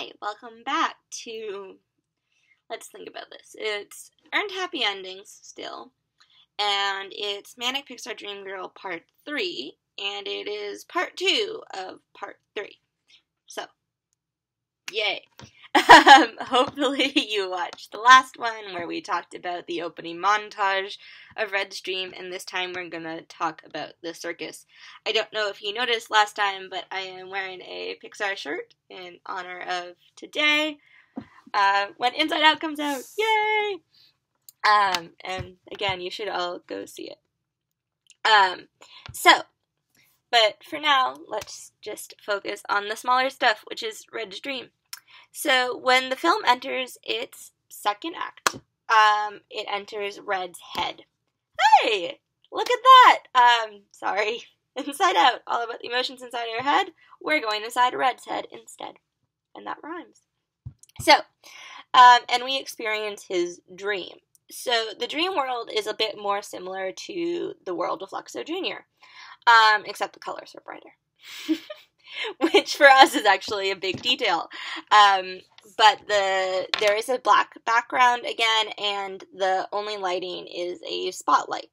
Hi, welcome back to, let's think about this. It's Earned Happy Endings still, and it's Manic Pixar Dream Girl Part 3, and it is Part 2 of Part 3. So, yay! Hopefully you watched the last one where we talked about the opening montage of Red's Dream, and this time we're going to talk about the circus. I don't know if you noticed last time, but I am wearing a Pixar shirt in honor of today, when Inside Out comes out. Yay! And again, you should all go see it. But for now, let's just focus on the smaller stuff, which is Red's Dream. So when the film enters its second act, it enters Red's head. Hey, look at that! Sorry. Inside Out, all about the emotions inside our head. We're going inside Red's head instead. And that rhymes. So, and we experience his dream. So the dream world is a bit more similar to the world of Luxo Jr., except the colors are brighter. Which for us is actually a big detail. But there is a black background again, and the only lighting is a spotlight.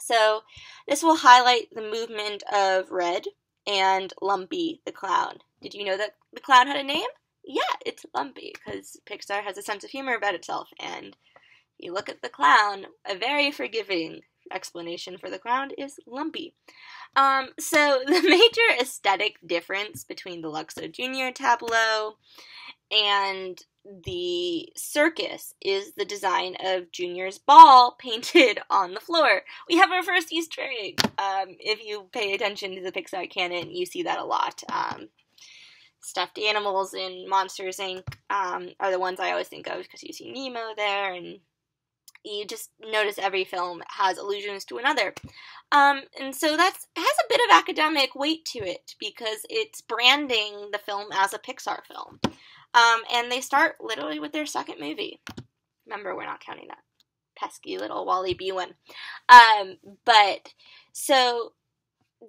So this will highlight the movement of Red and Lumpy the clown. Did you know that the clown had a name? Yeah, it's Lumpy, because Pixar has a sense of humor about itself, and you look at the clown, a very forgiving explanation for the clown is Lumpy. So the major aesthetic difference between the Luxo Jr. tableau and the circus is the design of Junior's ball painted on the floor. We have our first Easter egg. If you pay attention to the Pixar canon, you see that a lot. Stuffed animals in Monsters, Inc. Are the ones I always think of because you see Nemo there, and you just notice every film has allusions to another. And so that has a bit of academic weight to it because it's branding the film as a Pixar film. And they start literally with their second movie. Remember, we're not counting that pesky little Wally B one. But so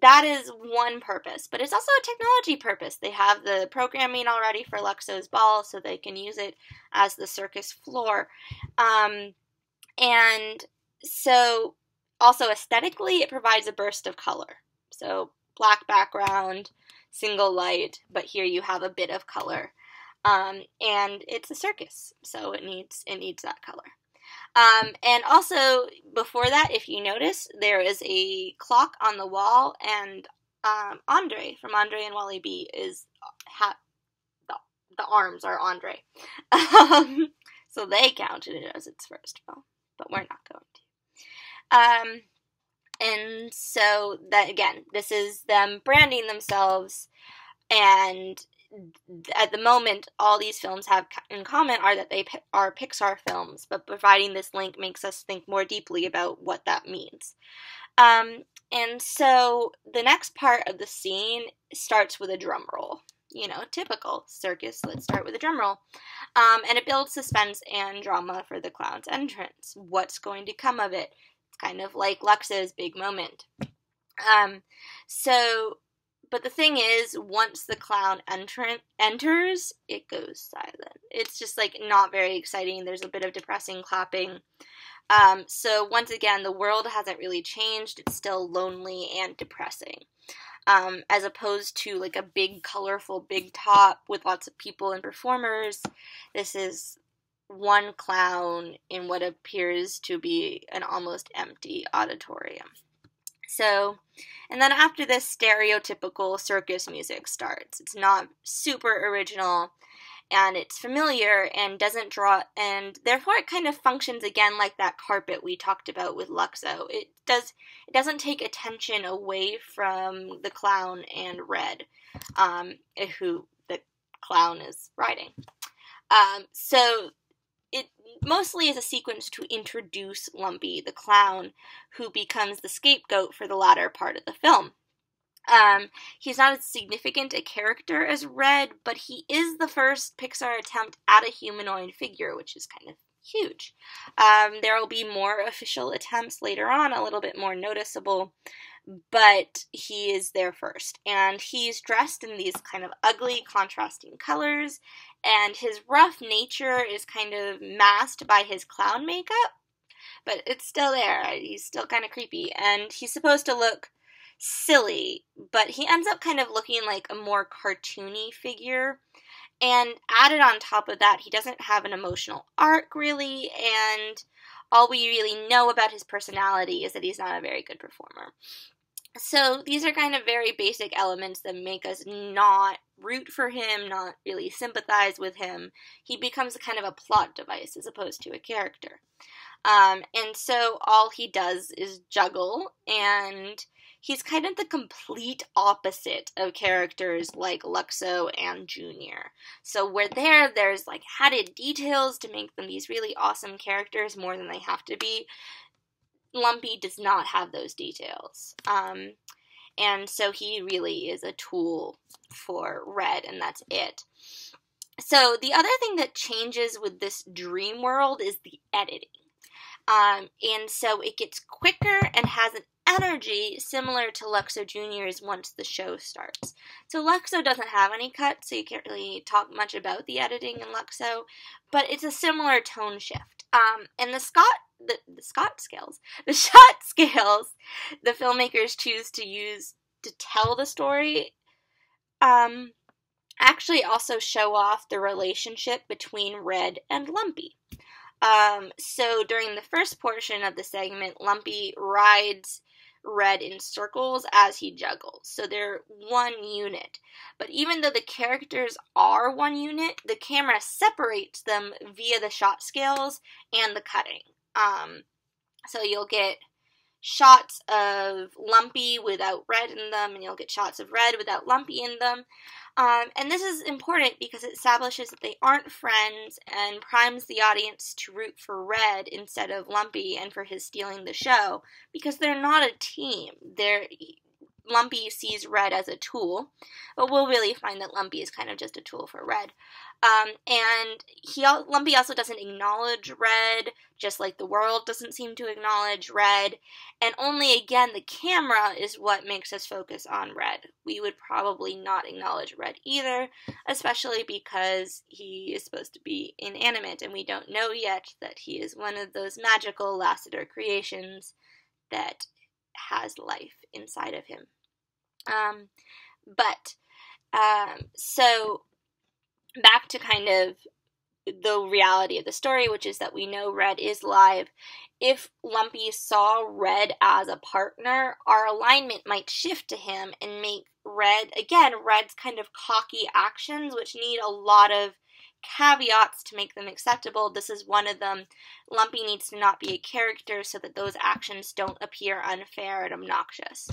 that is one purpose, but it's also a technology purpose. They have the programming already for Luxo's ball, so they can use it as the circus floor. And so also aesthetically, it provides a burst of color. So black background, single light, but here you have a bit of color. And it's a circus, so it needs that color. And also, before that, if you notice, there is a clock on the wall, and Andre, from Andre and Wally B, the arms are Andre. So they counted it as its first film, but we're not going to. And so, that again, this is them branding themselves, and at the moment, all these films have in common are that they are Pixar films, but providing this link makes us think more deeply about what that means. And so the next part of the scene starts with a drum roll. You know, typical circus, let's start with a drum roll. And it builds suspense and drama for the clown's entrance. What's going to come of it? It's kind of like Luxo's big moment. But the thing is, once the clown enters, it goes silent. It's just, like, not very exciting. There's a bit of depressing clapping. So, once again, the world hasn't really changed. It's still lonely and depressing. As opposed to, like, a big, colorful, big top with lots of people and performers. This is one clown in what appears to be an almost empty auditorium. So, and then after this, stereotypical circus music starts. It's not super original, and it's familiar and doesn't draw, and therefore it kind of functions again like that carpet we talked about with Luxo. It doesn't take attention away from the clown and Red, who the clown is riding. So it mostly is a sequence to introduce Lumpy, the clown, who becomes the scapegoat for the latter part of the film. He's not as significant a character as Red, but he is the first Pixar attempt at a humanoid figure, which is kind of huge. There will be more official attempts later on, a little bit more noticeable, but he is there first. And he's dressed in these kind of ugly, contrasting colors, and his rough nature is kind of masked by his clown makeup, but it's still there. He's still kind of creepy, and he's supposed to look silly, but he ends up kind of looking like a more cartoony figure. And added on top of that, he doesn't have an emotional arc, really, and all we really know about his personality is that he's not a very good performer. So these are kind of very basic elements that make us not root for him, not really sympathize with him. He becomes a kind of a plot device as opposed to a character. And so all he does is juggle, and he's kind of the complete opposite of characters like Luxo and Junior. So where there's like added details to make them these really awesome characters more than they have to be, Lumpy does not have those details. And so he really is a tool for Red, and that's it. So the other thing that changes with this dream world is the editing. And so it gets quicker and has an energy similar to Luxo Jr.'s once the show starts. So Luxo doesn't have any cuts, so you can't really talk much about the editing in Luxo, but it's a similar tone shift. And the shot scales the filmmakers choose to use to tell the story actually also show off the relationship between Red and Lumpy. So during the first portion of the segment, Lumpy rides Red in circles as he juggles. So they're one unit. But even though the characters are one unit, the camera separates them via the shot scales and the cutting. So you'll get shots of Lumpy without Red in them, and you'll get shots of Red without Lumpy in them. And this is important because it establishes that they aren't friends and primes the audience to root for Red instead of Lumpy and for his stealing the show, because they're not a team. Lumpy sees Red as a tool, but we'll really find that Lumpy is kind of just a tool for Red. And Lumpy also doesn't acknowledge Red, just like the world doesn't seem to acknowledge Red. And only, again, the camera is what makes us focus on Red. We would probably not acknowledge Red either, especially because he is supposed to be inanimate, and we don't know yet that he is one of those magical Lassiter creations that has life inside of him. So back to kind of the reality of the story, which is that we know Red is live. If Lumpy saw Red as a partner, our alignment might shift to him and make Red's kind of cocky actions, which need a lot of caveats to make them acceptable. This is one of them. Lumpy needs to not be a character so that those actions don't appear unfair and obnoxious.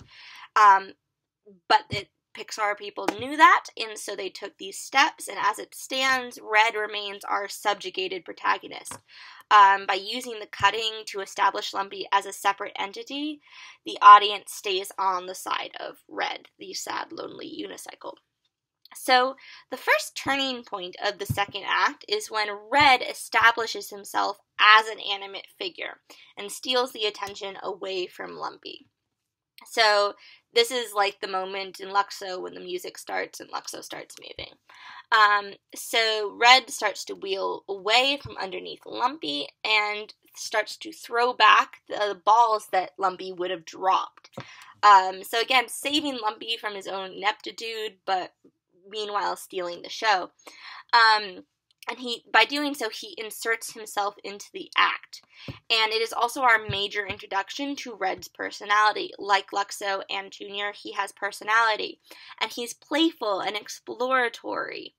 But Pixar people knew that, and so they took these steps, and as it stands, Red remains our subjugated protagonist. By using the cutting to establish Lumpy as a separate entity, the audience stays on the side of Red, the sad, lonely unicycle. So the first turning point of the second act is when Red establishes himself as an animate figure and steals the attention away from Lumpy. So this is like the moment in Luxo when the music starts and Luxo starts moving. So Red starts to wheel away from underneath Lumpy and starts to throw back the balls that Lumpy would have dropped. So again, saving Lumpy from his own ineptitude, but meanwhile stealing the show. And by doing so, he inserts himself into the act. And it is also our major introduction to Red's personality. Like Luxo and Junior, he has personality. And he's playful and exploratory.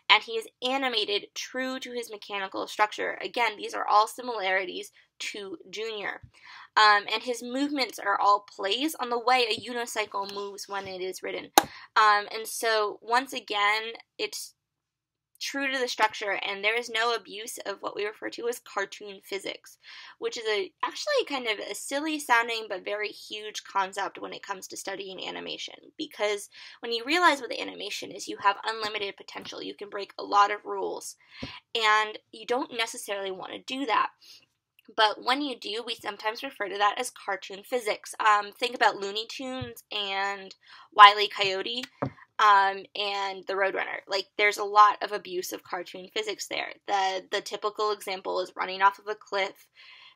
And he is animated true to his mechanical structure. Again, these are all similarities to Junior. And his movements are all plays on the way a unicycle moves when it is ridden. And so, once again, it's true to the structure, and there is no abuse of what we refer to as cartoon physics, which is actually kind of a silly sounding but very huge concept when it comes to studying animation, because when you realize what the animation is, you have unlimited potential. You can break a lot of rules, and you don't necessarily want to do that. But when you do, we sometimes refer to that as cartoon physics. Think about Looney Tunes and Wile E. Coyote, and the Roadrunner. Like, there's a lot of abuse of cartoon physics there. The typical example is running off of a cliff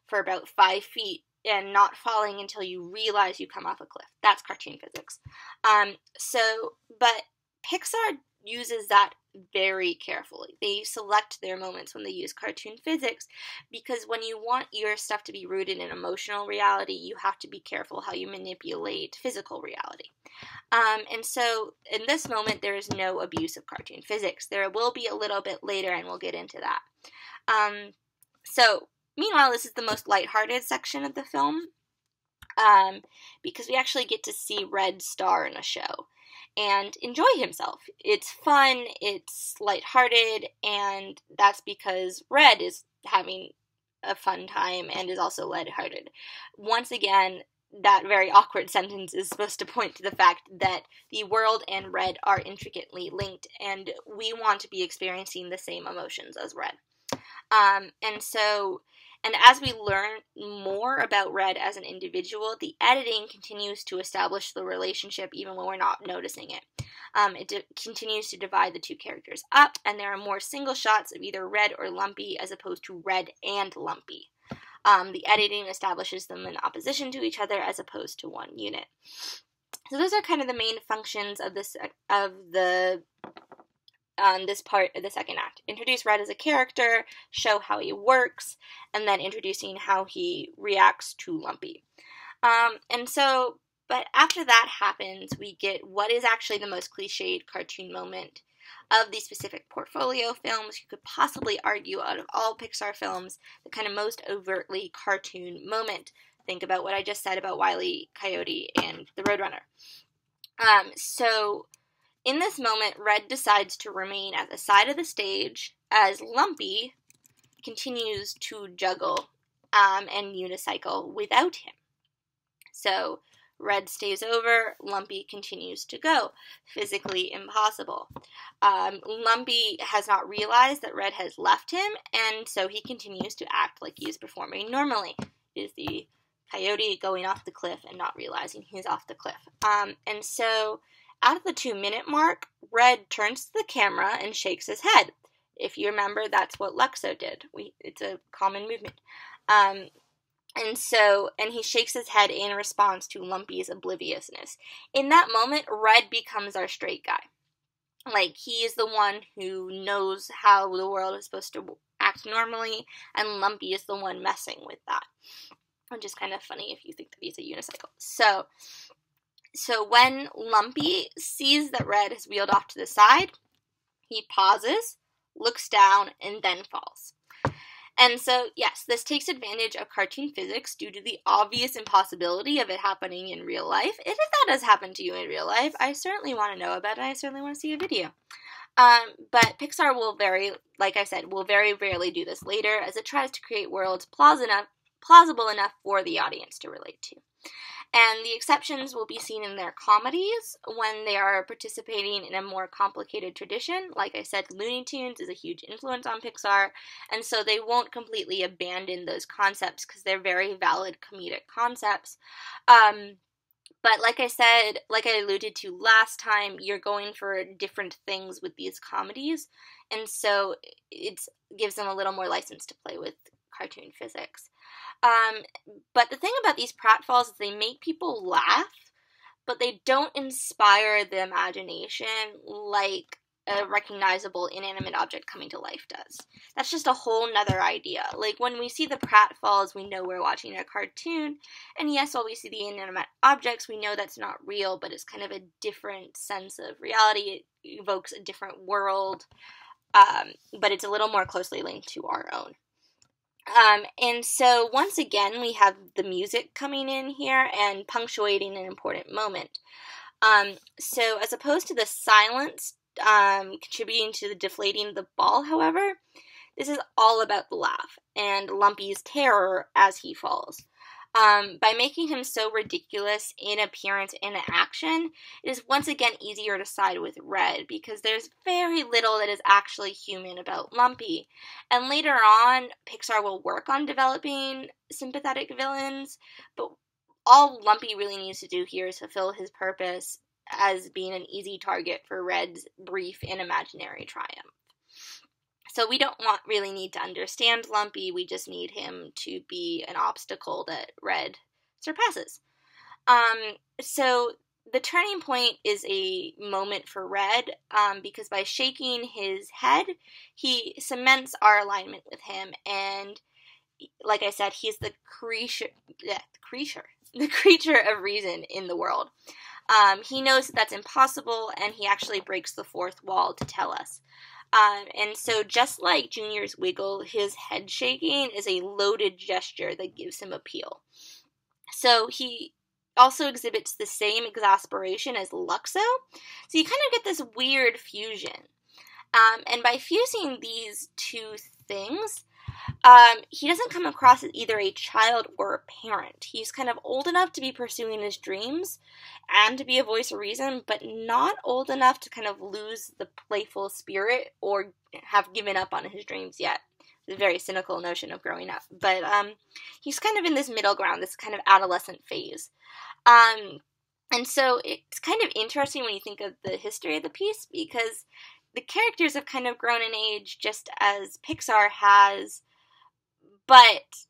for about 5 feet and not falling until you realize you come off a cliff. That's cartoon physics. But Pixar uses that very carefully. They select their moments when they use cartoon physics, because when you want your stuff to be rooted in emotional reality, you have to be careful how you manipulate physical reality. And so in this moment, there is no abuse of cartoon physics. There will be a little bit later, and we'll get into that. Meanwhile, this is the most lighthearted section of the film, because we actually get to see Red star in a show and enjoy himself. It's fun, it's lighthearted, and that's because Red is having a fun time and is also lighthearted. Once again, that very awkward sentence is supposed to point to the fact that the world and Red are intricately linked, and we want to be experiencing the same emotions as Red. And as we learn more about Red as an individual, the editing continues to establish the relationship even when we're not noticing it. It continues to divide the two characters up, and there are more single shots of either Red or Lumpy as opposed to Red and Lumpy. The editing establishes them in opposition to each other as opposed to one unit. So those are kind of the main functions of this part of the second act. Introduce Red as a character, show how he works, and then introducing how he reacts to Lumpy. But after that happens, we get what is actually the most cliched cartoon moment of the specific portfolio films. You could possibly argue out of all Pixar films, the kind of most overtly cartoon moment. Think about what I just said about Wile E. Coyote and the Roadrunner. In this moment, Red decides to remain at the side of the stage as Lumpy continues to juggle and unicycle without him. So Red stays over, Lumpy continues to go. Physically impossible. Lumpy has not realized that Red has left him, and so he continues to act like he is performing normally. It is the coyote going off the cliff and not realizing he's off the cliff. At the 2-minute mark, Red turns to the camera and shakes his head. If you remember, that's what Luxo did. It's a common movement. And he shakes his head in response to Lumpy's obliviousness. In that moment, Red becomes our straight guy. Like, he is the one who knows how the world is supposed to act normally, and Lumpy is the one messing with that. Which is kind of funny if you think that he's a unicycle. So when Lumpy sees that Red has wheeled off to the side, he pauses, looks down, and then falls. And so, yes, this takes advantage of cartoon physics due to the obvious impossibility of it happening in real life. If that does happen to you in real life, I certainly want to know about it. I certainly want to see a video. But Pixar will very rarely do this later, as it tries to create worlds plausible enough for the audience to relate to. And the exceptions will be seen in their comedies when they are participating in a more complicated tradition. Like I said, Looney Tunes is a huge influence on Pixar, and so they won't completely abandon those concepts because they're very valid comedic concepts. But like I said, like I alluded to last time, you're going for different things with these comedies, and so it gives them a little more license to play with cartoon physics. But the thing about these pratfalls is they make people laugh, but they don't inspire the imagination like a recognizable inanimate object coming to life does. That's just a whole nother idea. Like, when we see the pratfalls, we know we're watching a cartoon, and yes, while we see the inanimate objects, we know that's not real, but it's kind of a different sense of reality. It evokes a different world, but it's a little more closely linked to our own. And so once again, we have the music coming in here and punctuating an important moment. So as opposed to the silence contributing to the deflating of the ball, however, this is all about the laugh and Lumpy's terror as he falls. By making him so ridiculous in appearance and action, it is once again easier to side with Red, because there's very little that is actually human about Lumpy. And later on, Pixar will work on developing sympathetic villains, but all Lumpy really needs to do here is fulfill his purpose as being an easy target for Red's brief and imaginary triumph. So we don't really need to understand Lumpy, we just need him to be an obstacle that Red surpasses. So the turning point is a moment for Red, because by shaking his head, he cements our alignment with him, and like I said, he's the creature of reason in the world. He knows that that's impossible, and he actually breaks the fourth wall to tell us. And so just like Junior's wiggle, his head shaking is a loaded gesture that gives him appeal. So he also exhibits the same exasperation as Luxo, so you kind of get this weird fusion. And by fusing these two things, he doesn't come across as either a child or a parent. He's kind of old enough to be pursuing his dreams and to be a voice of reason, but not old enough to kind of lose the playful spirit or have given up on his dreams yet. It's a very cynical notion of growing up. But he's kind of in this middle ground, this kind of adolescent phase. And so it's kind of interesting when you think of the history of the piece, because the characters have kind of grown in age just as Pixar has, but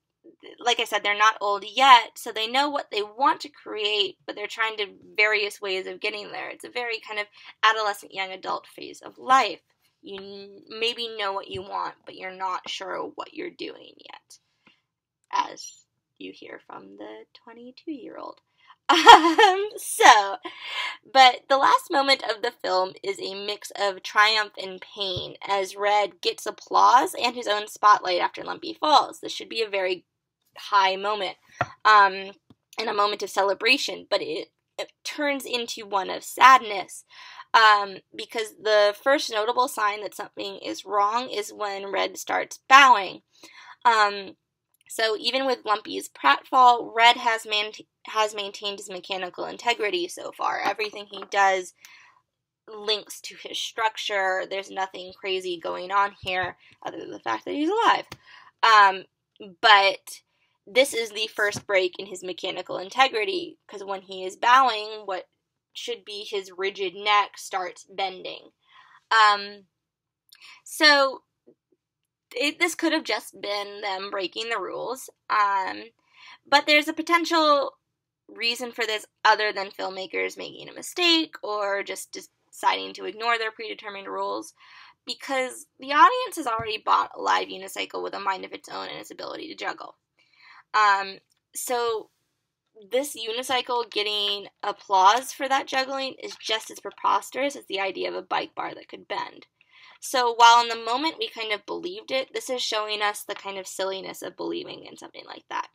like I said, they're not old yet, so they know what they want to create, but they're trying to various ways of getting there. It's a very kind of adolescent young adult phase of life. You maybe know what you want, but you're not sure what you're doing yet, as you hear from the 22-year-old. But the last moment of the film is a mix of triumph and pain, as Red gets applause and his own spotlight after Lumpy falls. This should be a very high moment, and a moment of celebration, but it turns into one of sadness, because the first notable sign that something is wrong is when Red starts bowing. So even with Lumpy's pratfall, Red has maintained his mechanical integrity so far. Everything he does links to his structure. There's nothing crazy going on here other than the fact that he's alive. But this is the first break in his mechanical integrity, because when he is bowing, what should be his rigid neck starts bending. So this could have just been them breaking the rules, but there's a potential reason for this other than filmmakers making a mistake or just deciding to ignore their predetermined rules, because the audience has already bought a live unicycle with a mind of its own and its ability to juggle. So this unicycle getting applause for that juggling is just as preposterous as the idea of a bike bar that could bend. So while in the moment we kind of believed it, this is showing us the kind of silliness of believing in something like that.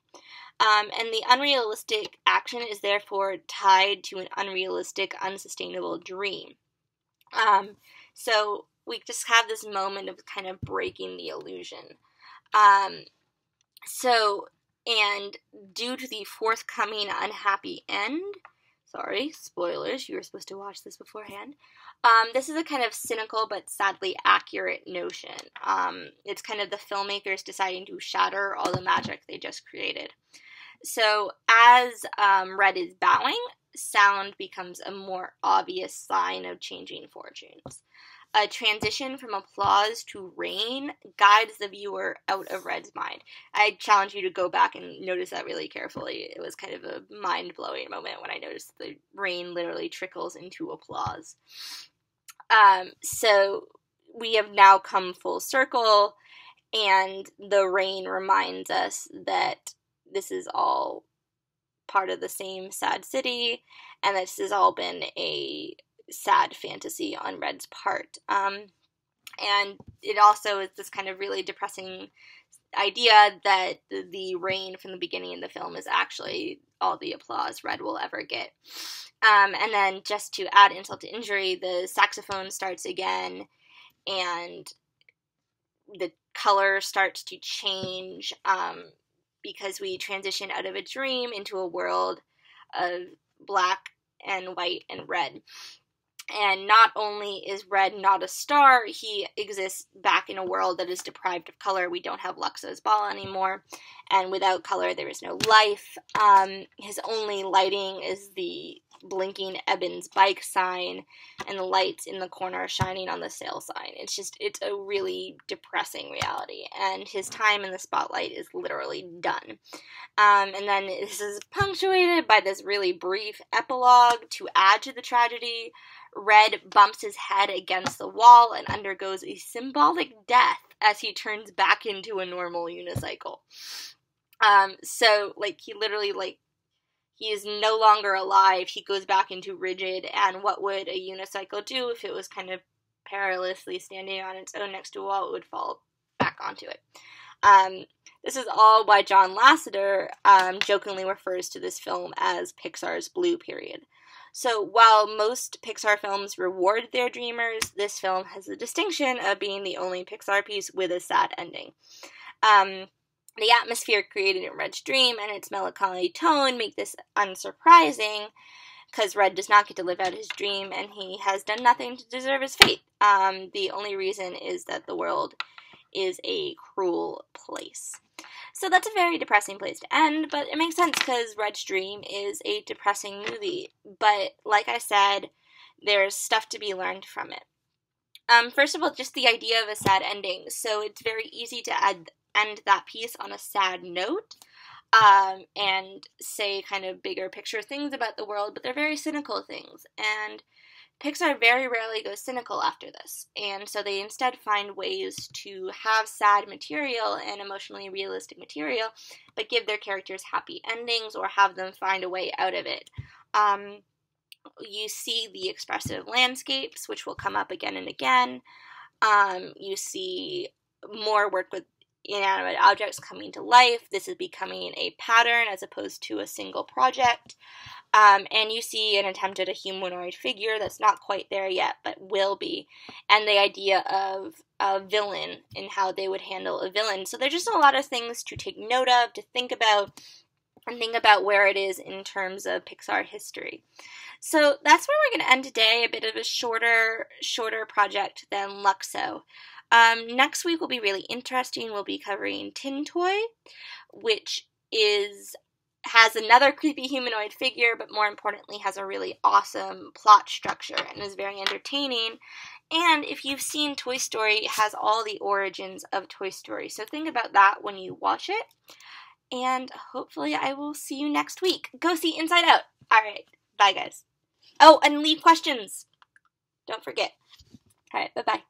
And the unrealistic action is therefore tied to an unrealistic, unsustainable dream. So we just have this moment of kind of breaking the illusion. And due to the forthcoming unhappy end, sorry, spoilers, you were supposed to watch this beforehand, this is a kind of cynical but sadly accurate notion. It's kind of the filmmakers deciding to shatter all the magic they just created. So as Red is bowing, sound becomes a more obvious sign of changing fortunes. A transition from applause to rain guides the viewer out of Red's mind. I challenge you to go back and notice that really carefully. It was kind of a mind-blowing moment when I noticed the rain literally trickles into applause. So we have now come full circle, and the rain reminds us that this is all part of the same sad city, and this has all been a sad fantasy on Red's part. And it also is this kind of really depressing idea that the rain from the beginning of the film is actually all the applause Red will ever get. And then just to add insult to injury, the saxophone starts again, and the color starts to change, because we transition out of a dream into a world of black and white and red. And not only is Red not a star, he exists back in a world that is deprived of color. We don't have Luxo's ball anymore, and without color there is no life. His only lighting is the blinking Eben's bike sign, and the lights in the corner shining on the sale sign. It's a really depressing reality, and his time in the spotlight is literally done. And then this is punctuated by this really brief epilogue to add to the tragedy. Red bumps his head against the wall and undergoes a symbolic death as he turns back into a normal unicycle. So, like, he literally, like, he is no longer alive. He goes back into rigid, and what would a unicycle do if it was kind of perilously standing on its own next to a wall? It would fall back onto it. This is all why John Lasseter jokingly refers to this film as Pixar's blue period. So while most Pixar films reward their dreamers, this film has the distinction of being the only Pixar piece with a sad ending. The atmosphere created in Red's dream and its melancholy tone make this unsurprising, because Red does not get to live out his dream, and he has done nothing to deserve his fate. The only reason is that the world is a cruel place. So that's a very depressing place to end, but it makes sense because Red's Dream is a depressing movie. But like I said, there's stuff to be learned from it. First of all, just the idea of a sad ending. So it's very easy to end that piece on a sad note, and say kind of bigger picture things about the world, but they're very cynical things. And Pixar very rarely goes cynical after this, and so they instead find ways to have sad material and emotionally realistic material, but give their characters happy endings or have them find a way out of it. You see the expressive landscapes, which will come up again and again. You see more work with inanimate objects coming to life. This is becoming a pattern as opposed to a single project. And you see an attempt at a humanoid figure that's not quite there yet, but will be. And the idea of a villain and how they would handle a villain. So there's just a lot of things to take note of, to think about, and think about where it is in terms of Pixar history. So that's where we're going to end today, a bit of a shorter project than Luxo. Next week will be really interesting. We'll be covering Tin Toy, which has another creepy humanoid figure, but more importantly has a really awesome plot structure and is very entertaining. And if you've seen Toy Story, it has all the origins of Toy Story. So think about that when you watch it. And hopefully I will see you next week. Go see Inside Out. Alright, bye guys. Oh, and leave questions. Don't forget. Alright, bye-bye.